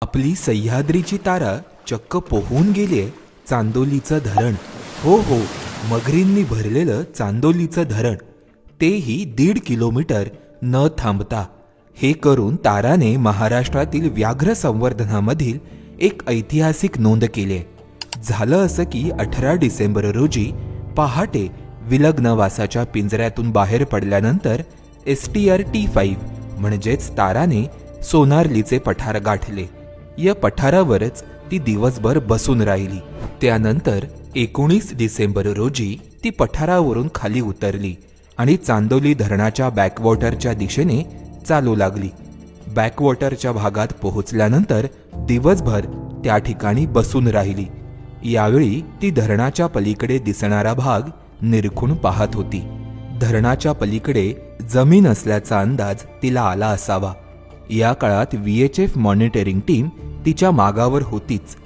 आपली सह्याद्रीची तारा चक्क पोहून गेलीये चांदोलीचं धरण. हो हो, मगरींनी भरलेलं चांदोलीचं धरण, तेही 1.5 किलोमीटर न थांबता. हे करून ताराने महाराष्ट्रातील व्याघ्र संवर्धनामधील एक ऐतिहासिक नोंद केली. झालं असं की 18 डिसेंबर रोजी पहाटे विलग्नवासाच्या पिंजऱ्यातून बाहेर पडल्यानंतर STR-T5 म्हणजेच ताराने सोनारलीचे पठार गाठले. या पठारावरच ती दिवसभर बसून राहिली. त्यानंतर 19 डिसेंबर रोजी ती पठारावरून खाली उतरली आणि चांदोली धरणाच्या बॅकवॉटरच्या दिशेने चालू लागली. बॅकवॉटरच्या भागात पोहोचल्यानंतर दिवसभर त्या ठिकाणी बसून राहिली. यावेळी ती धरणाच्या पलीकडे दिसणारा भाग निरखून पाहत होती. धरणाच्या पलीकडे जमीन असल्याचा अंदाज तिला आला असावा. या काळात VHF मॉनिटरिंग टीम तिच्या मागावर होतीच.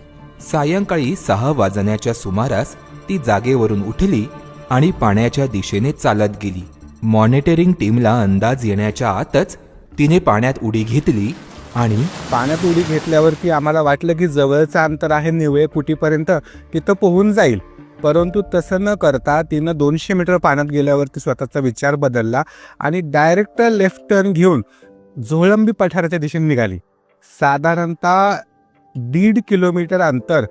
सायंकाळी 6 वाजण्याच्या सुमारास ती जागेवरून उठली आणि पाण्याच्या दिशेने चालत गेली. मॉनिटरिंग टीमला अंदाज येण्याच्या आतच तिने पाण्यात उडी घेतली आणि पाण्यात उडी घेतल्यावरती आम्हाला वाटलं की जवळचं अंतर आहे निवळे कुटीपर्यंत, तिथं पोहून जाईल. परंतु तसं न करता तिनं 200 मीटर पाण्यात गेल्यावरती स्वतःचा विचार बदलला आणि डायरेक्ट लेफ्ट टर्न घेऊन झोळंबी पठाराच्या दिशेने निघाली. साधारणतः 1.5 किलोमीटर अंतर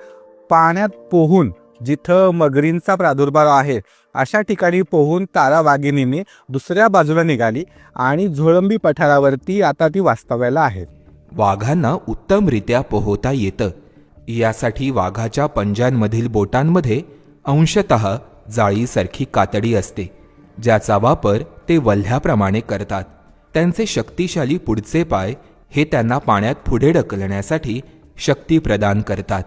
पाण्यात पोहून, जिथं मगरींचा प्रादुर्भाव आहे अशा ठिकाणी पोहून तारा वाघिणीने दुसऱ्या बाजूला निघाली आणि झोळंबी पठारावरती आता ती वास्तव्याला आहे. वाघांना उत्तमरित्या पोहता येतं. यासाठी वाघाच्या पंजांमधील बोटांमध्ये अंशतः जाळीसारखी कातडी असते, ज्याचा वापर ते वल्ह्याप्रमाणे करतात. त्यांचे शक्तिशाली पुढचे पाय हे त्यांना पाण्यात पुढे ढकलण्यासाठी शक्ती प्रदान करतात,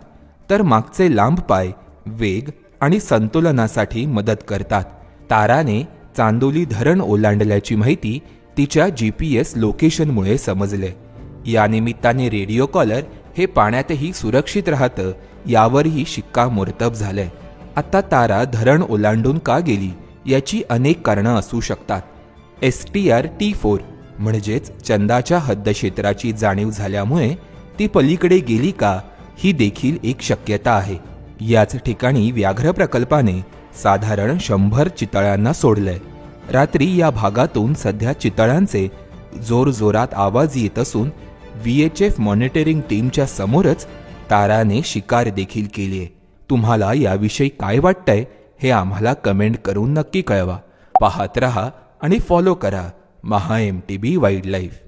तर मागचे लांब पाय वेग आणि संतुलनासाठी मदत करतात. ताराने चांदोली धरण ओलांडल्याची माहिती तिच्या GPS लोकेशनमुळे समजले. या निमित्ताने रेडिओ कॉलर हे पाण्यातही सुरक्षित राहतं यावरही शिक्कामोर्तब झालंय. आता तारा धरण ओलांडून का गेली याची अनेक कारणं असू शकतात. STR-T4 म्हणजेच चंदाच्या हद्दक्षेत्राची जाणीव झाल्यामुळे ती पलीकडे गेली का, ही देखील एक शक्यता आहे. याच ठिकाणी व्याघ्र प्रकल्पाने साधारण 100 चितळ्यांना सोडलंय. रात्री या भागातून सध्या चितळ्यांचे जोरजोरात आवाज येत असून VHF मॉनिटरिंग टीमच्या समोरच ताराने शिकार देखील केलीय. तुम्हाला याविषयी काय वाटतंय हे आम्हाला कमेंट करून नक्की कळवा. पाहत रहा आणि फॉलो करा MHA MTB वाईल्डलाईफ.